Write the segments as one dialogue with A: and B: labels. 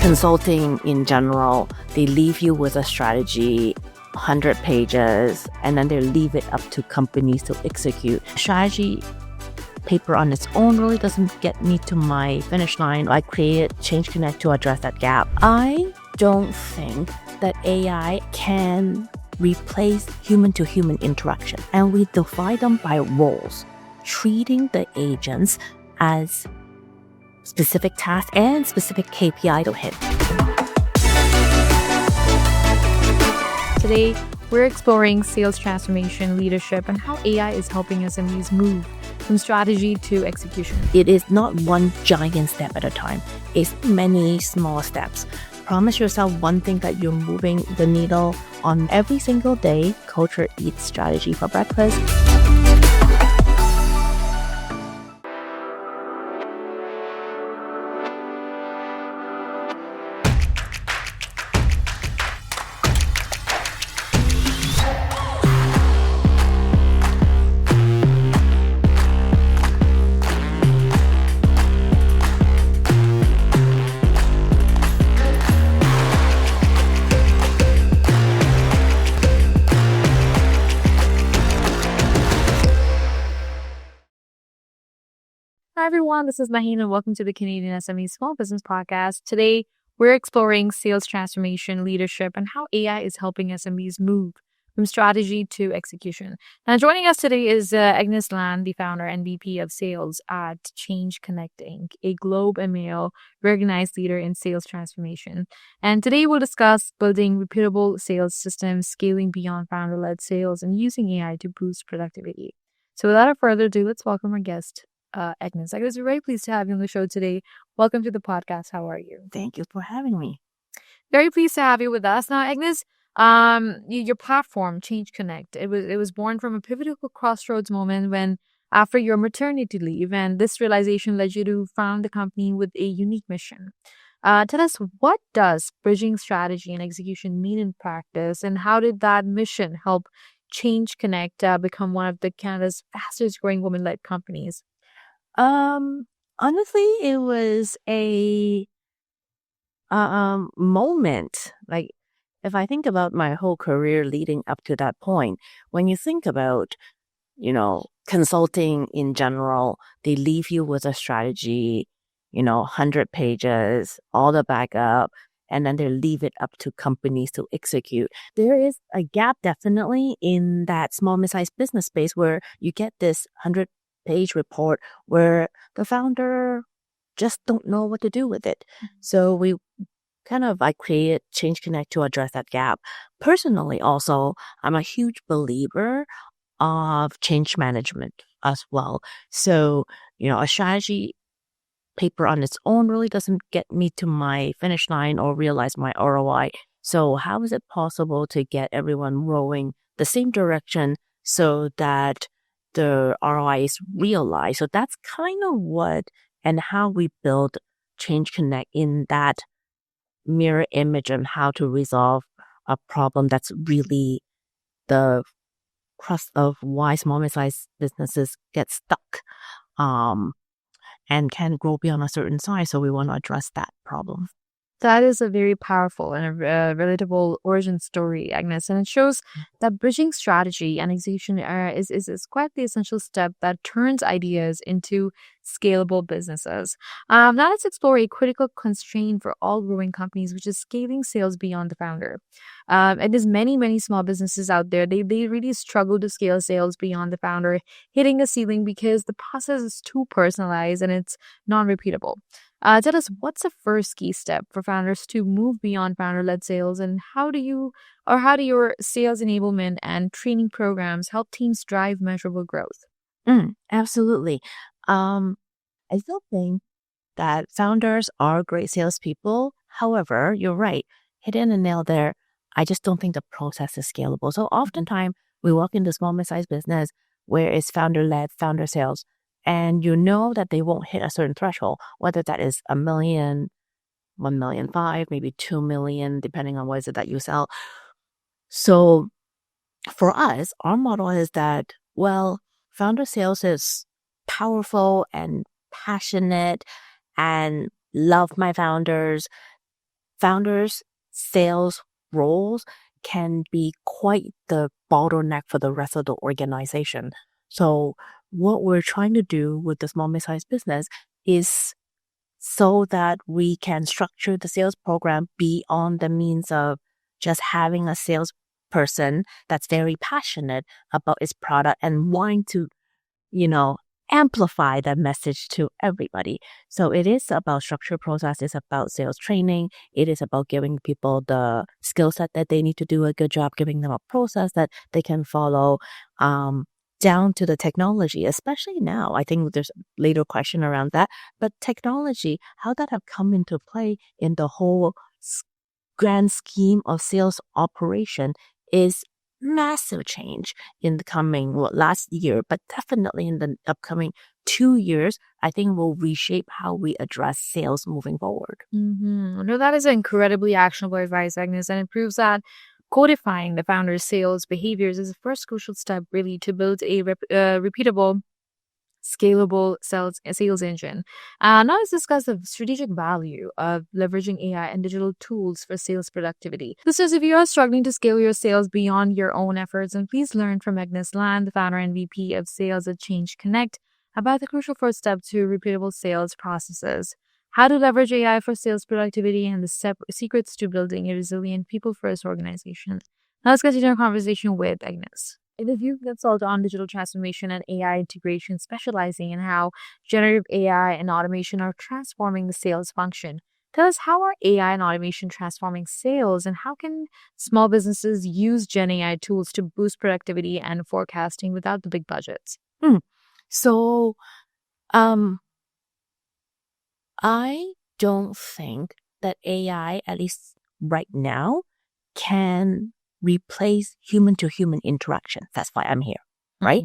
A: consulting in general, they leave you with a strategy, 100 pages, and then they leave it up to companies to execute. Strategy paper on its own really doesn't get me to my finish line. I created Change Connect to address that gap. I don't think that AI can replace human-to-human interaction, and we divide them by roles, treating the agents as specific tasks and specific KPI to hit.
B: Today, we're exploring sales transformation, leadership, and how AI is helping SMEs move from strategy to execution.
A: It is not one giant step at a time. It's many small steps. Promise yourself one thing that you're moving the needle on every single day. Culture eats strategy for breakfast.
B: Hi everyone, this is Maheen and welcome to the CanadianSME Small Business Podcast. Today, we're exploring sales transformation, leadership, and how AI is helping SMEs move from strategy to execution. Now, joining us today is Agnes Lan, the founder and VP of Sales at Change Connect Inc., a Globe and Mail recognized leader in sales transformation. And today, we'll discuss building repeatable sales systems, scaling beyond founder-led sales, and using AI to boost productivity. So without further ado, let's welcome our guest, Agnes. Agnes, we're very pleased to have you on the show today. Welcome to the podcast. How are you?
A: Thank you for having me.
B: Very pleased to have you with us. Now, Agnes, your platform, Change Connect, it was born from a pivotal crossroads moment when after your maternity leave, and this realization led you to found the company with a unique mission. Tell us, what does bridging strategy and execution mean in practice, and how did that mission help Change Connect become one of the Canada's fastest growing women-led companies?
A: Honestly, it was a moment. Like, if I think about my whole career leading up to that point, when you think about, consulting in general, they leave you with a strategy, 100 pages, all the backup, and then they leave it up to companies to execute. There is a gap definitely in that small mid-sized business space where you get this 100-page report where the founder just don't know what to do with it. So I created Change Connect to address that gap. Personally, also, I'm a huge believer of change management as well. So, a strategy paper on its own really doesn't get me to my finish line or realize my ROI. So how is it possible to get everyone rowing the same direction so that the ROI is realized? So that's kind of what and how we build Change Connect in that mirror image on how to resolve a problem that's really the crust of why small mid-sized businesses get stuck and can grow beyond a certain size. So we want to address that problem.
B: That is a very powerful and a relatable origin story, Agnes, and it shows that bridging strategy and execution is quite the essential step that turns ideas into scalable businesses. Now let's explore a critical constraint for all growing companies, which is scaling sales beyond the founder. And there's many small businesses out there. They really struggle to scale sales beyond the founder, hitting a ceiling because the process is too personalized and it's non-repeatable. Tell us, what's the first key step for founders to move beyond founder-led sales, and how do your sales enablement and training programs help teams drive measurable growth?
A: Absolutely. I still think that founders are great salespeople. However, you're right. Hitting a nail there. I just don't think the process is scalable. So oftentimes we walk into small mid-sized business where it's founder-led, founder sales, and that they won't hit a certain threshold, whether that is $1 million, 1.5 million, maybe 2 million, depending on what is it that you sell. So for us, our model is that, founder sales is powerful and passionate and love my founders. founders' sales roles can be quite the bottleneck for the rest of the organization. So what we're trying to do with the small mid-sized business is so that we can structure the sales program beyond the means of just having a salesperson that's very passionate about its product and wanting to, amplify that message to everybody. So it is about structure process. It's about sales training. It is about giving people the skill set that they need to do a good job, giving them a process that they can follow, down to the technology, especially now. I think there's a later question around that, but technology, how that have come into play in the whole grand scheme of sales operation is massive change in the coming last year, but definitely in the upcoming 2 years, I think will reshape how we address sales moving forward.
B: No, that is incredibly actionable advice, Agnes, and it proves that codifying the founder's sales behaviors is the first crucial step, really, to build a repeatable, scalable sales engine. Now let's discuss the strategic value of leveraging AI and digital tools for sales productivity. Listeners, if you are struggling to scale your sales beyond your own efforts, then please learn from Agnes Lan, the founder and VP of Sales at Change Connect, about the crucial first step to repeatable sales processes, how to leverage AI for sales productivity, and the secrets to building a resilient people-first organization. Now let's continue our conversation with Agnes. If you consult on digital transformation and AI integration, specializing in how generative AI and automation are transforming the sales function, tell us, how are AI and automation transforming sales, and how can small businesses use Gen AI tools to boost productivity and forecasting without the big budgets?
A: So, I don't think that AI, at least right now, can replace human-to-human interaction. That's why I'm here, right?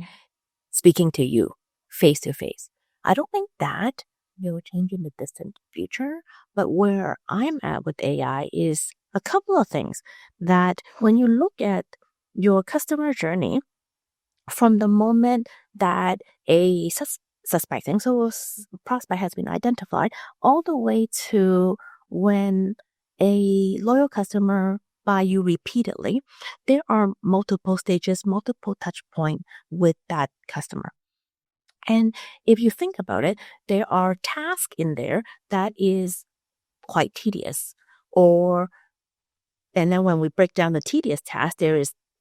A: Speaking to you face to face. I don't think that will change in the distant future. But where I'm at with AI is a couple of things that when you look at your customer journey, from the moment that a suspecting, so a prospect has been identified, all the way to when a loyal customer buy you repeatedly, there are multiple stages, multiple touch points with that customer. And if you think about it, there are tasks in there that is quite tedious, and then when we break down the tedious tasks,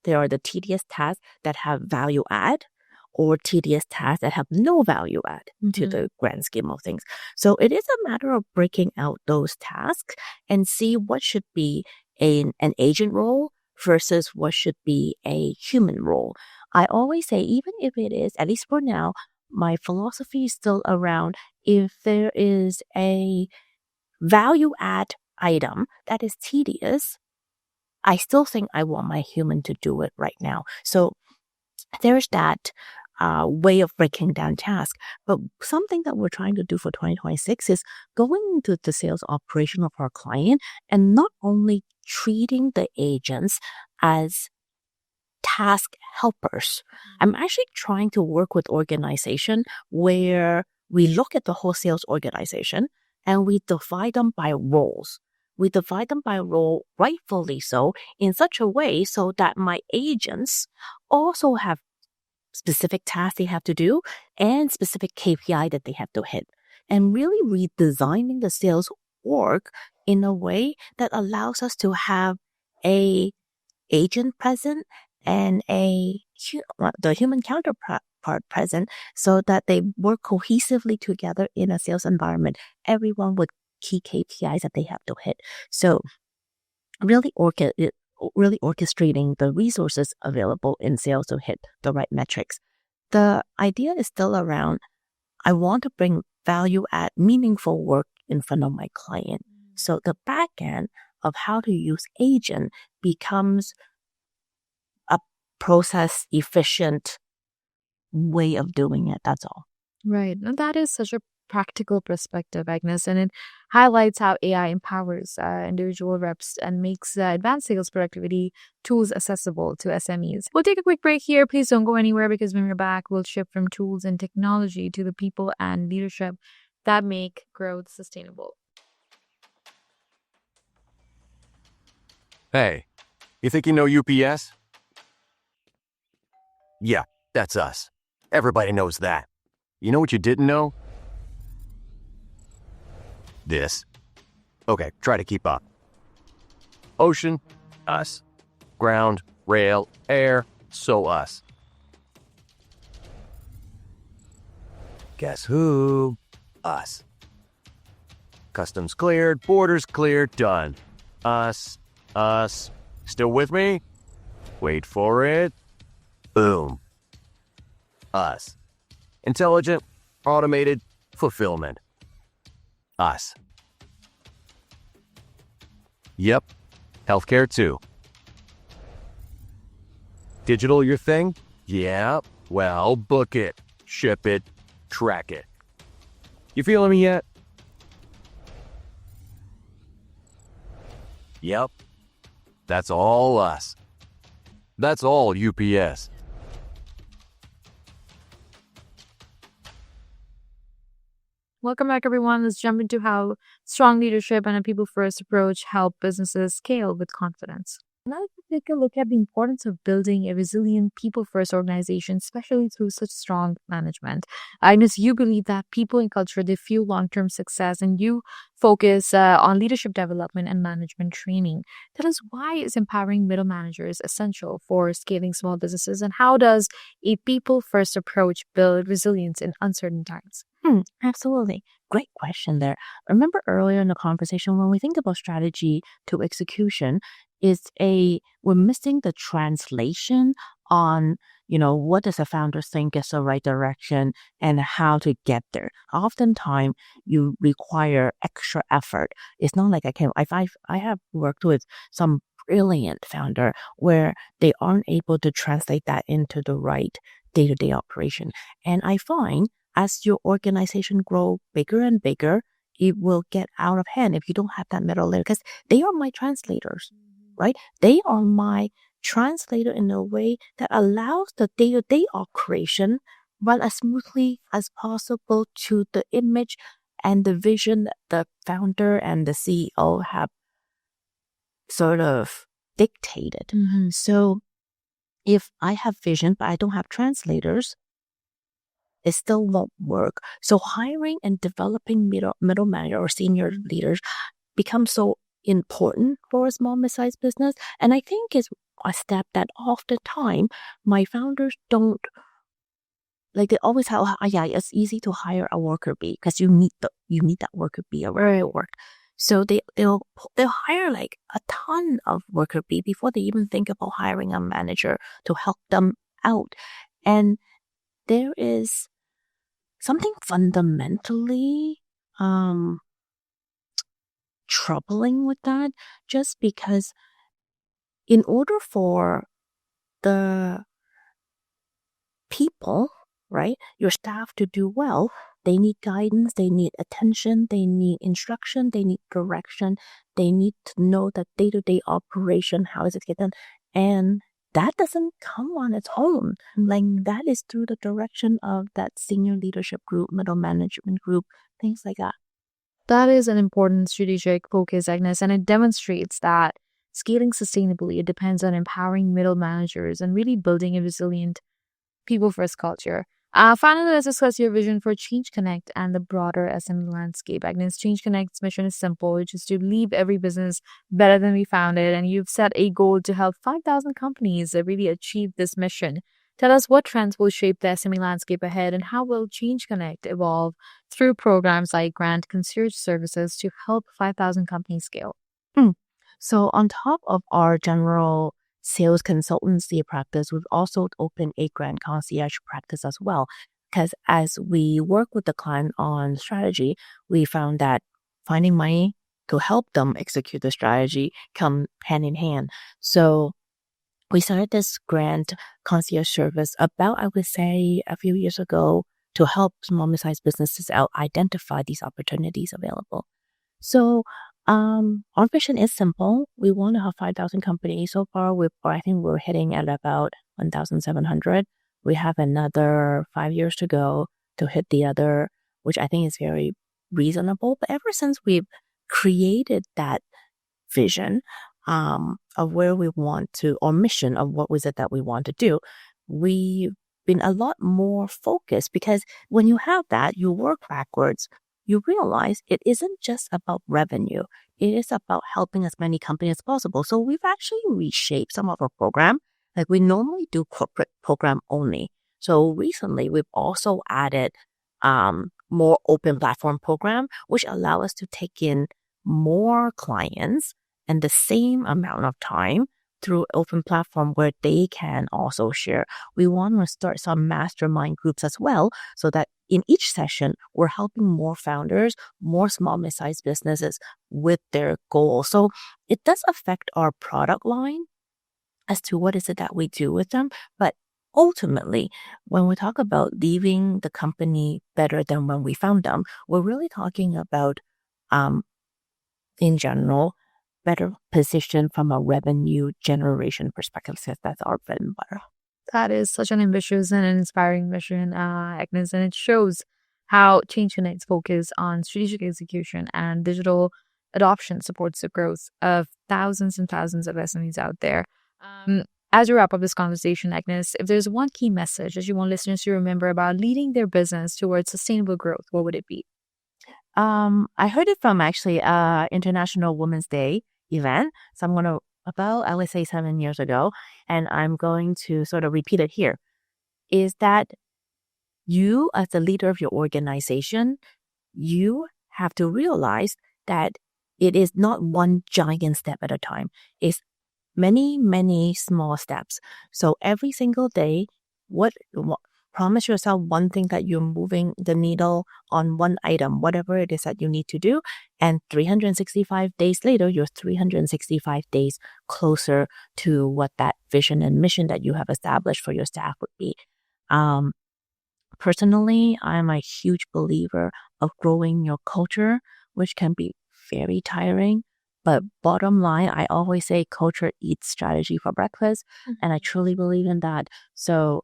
A: there are the tedious tasks that have value add, or tedious tasks that have no value add to the grand scheme of things. So it is a matter of breaking out those tasks and see what should be an agent role versus what should be a human role. I always say, even if it is, at least for now, my philosophy is still around, if there is a value add item that is tedious, I still think I want my human to do it right now. So there's that way of breaking down tasks. But something that we're trying to do for 2026 is going into the sales operation of our client and not only treating the agents as task helpers. I'm actually trying to work with organization where we look at the whole sales organization and we divide them by roles. We divide them by role, rightfully so, in such a way so that my agents also have specific tasks they have to do and specific KPI that they have to hit. And really redesigning the sales org in a way that allows us to have a agent present and the human counterpart present, so that they work cohesively together in a sales environment, everyone with key KPIs that they have to hit. So really orchestrating the resources available in sales to hit the right metrics. The idea is still around, I want to bring value add meaningful work in front of my client. So the back end of how to use agent becomes a process efficient way of doing it. That's all.
B: Right. And that is such a practical perspective, Agnes, and it highlights how AI empowers individual reps and makes advanced sales productivity tools accessible to SMEs. We'll take a quick break here. Please don't go anywhere, because when we're back, we'll shift from tools and technology to the people and leadership that make growth sustainable.
C: Hey, you think you know UPS? Yeah, that's us. Everybody knows that. You know what you didn't know? This. Okay, try to keep up. Ocean, us. Ground, rail, air, so us. Guess who? Us. Customs cleared, borders cleared, done. Us. Still with me? Wait for it. Boom. Us. Intelligent, automated, fulfillment. Us. Yep. Healthcare too. Digital your thing? Yeah. Well, book it, ship it, track it. You feeling me yet? Yep. That's all us. That's all UPS.
B: Welcome back, everyone. Let's jump into how strong leadership and a people-first approach help businesses scale with confidence. Now let's take a look at the importance of building a resilient people-first organization, especially through such strong management. Agnes, you believe that people and culture, they fuel long-term success, and you focus on leadership development and management training. Tell us, why is empowering middle managers essential for scaling small businesses, and how does a people-first approach build resilience in uncertain times?
A: Absolutely. Great question there. Remember earlier in the conversation when we think about strategy to execution, we're missing the translation on, what does a founder think is the right direction and how to get there. Oftentimes you require extra effort. It's not like I have worked with some brilliant founder where they aren't able to translate that into the right day-to-day operation. And I find as your organization grow bigger and bigger, it will get out of hand if you don't have that middle layer, because they are my translators, right? They are my translator in a way that allows the day-to-day operation run as smoothly as possible to the image and the vision that the founder and the CEO have sort of dictated. So if I have vision, but I don't have translators, it still won't work. So hiring and developing middle manager or senior leaders becomes so important for a small mid-sized business. And I think it's a step that oftentimes my founders don't like. They always have, yeah, it's easy to hire a worker bee because you need that worker bee where it work. So they'll hire like a ton of worker bee before they even think about hiring a manager to help them out. And there is something fundamentally troubling with that, just because in order for the people, right, your staff to do well, they need guidance, they need attention, they need instruction, they need direction, they need to know that day-to-day operation, how is it get done, and that doesn't come on its own. Like, that is through the direction of that senior leadership group, middle management group, things like that.
B: That is an important strategic focus, Agnes, and it demonstrates that scaling sustainably, it depends on empowering middle managers and really building a resilient people-first culture. Finally, let's discuss your vision for Change Connect and the broader SME landscape. Agnes, Change Connect's mission is simple, which is to leave every business better than we found it. And you've set a goal to help 5,000 companies really achieve this mission. Tell us, what trends will shape the SME landscape ahead, and how will Change Connect evolve through programs like grant concierge services to help 5,000 companies scale?
A: So on top of our general sales consultancy practice, we've also opened a grant concierge practice as well. Because as we work with the client on strategy, we found that finding money to help them execute the strategy come hand in hand. So we started this grant concierge service about, I would say, a few years ago to help small mid-sized businesses identify these opportunities available. So our vision is simple. We want to have 5,000 companies. So far, I think we're hitting at about 1,700. We have another 5 years to go to hit the other, which I think is very reasonable. But ever since we've created that vision, of where we want to, or mission of what was it that we want to do, we've been a lot more focused, because when you have that, you work backwards, you realize it isn't just about revenue. It is about helping as many companies as possible. So we've actually reshaped some of our program. Like we normally do corporate program only. So recently we've also added more open platform program, which allow us to take in more clients and the same amount of time through open platform where they can also share. We want to start some mastermind groups as well, so that in each session, we're helping more founders, more small, mid-sized businesses with their goals. So it does affect our product line as to what is it that we do with them. But ultimately, when we talk about leaving the company better than when we found them, we're really talking about, in general, better position from a revenue generation perspective, because that's our bread and butter.
B: That is such an ambitious and an inspiring mission, Agnes, and it shows how Change Connect's focus on strategic execution and digital adoption supports the growth of thousands and thousands of SMEs out there. As we wrap up this conversation, Agnes, if there's one key message that you want listeners to remember about leading their business towards sustainable growth, what would it be?
A: I heard it from actually International Women's Day event. So I'm going to, about, I would say 7 years ago, and I'm going to sort of repeat it here, is that you, as the leader of your organization, you have to realize that it is not one giant step at a time. It's many, many small steps. So every single day, promise yourself one thing that you're moving the needle on, one item, whatever it is that you need to do. And 365 days later, you're 365 days closer to what that vision and mission that you have established for your staff would be. Personally, I'm a huge believer of growing your culture, which can be very tiring. But bottom line, I always say culture eats strategy for breakfast. And I truly believe in that. So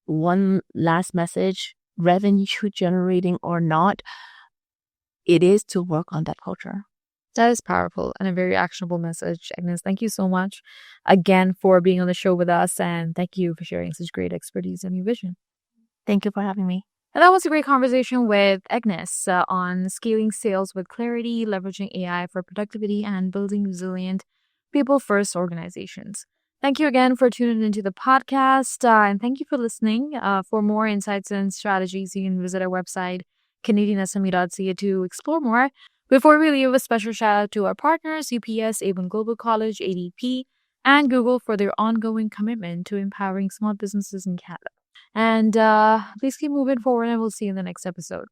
A: one last message, revenue generating or not, it is to work on that culture.
B: That is powerful and a very actionable message, Agnes. Thank you so much again for being on the show with us, and thank you for sharing such great expertise and your vision.
A: Thank you for having me.
B: And that was a great conversation with Agnes on scaling sales with clarity, leveraging AI for productivity, and building resilient people-first organizations. Thank you again for tuning into the podcast, and thank you for listening. For more insights and strategies, you can visit our website, CanadianSME.ca, to explore more. Before we leave, a special shout out to our partners, UPS, Avon Global College, ADP, and Google for their ongoing commitment to empowering small businesses in Canada. And please keep moving forward, and we'll see you in the next episode.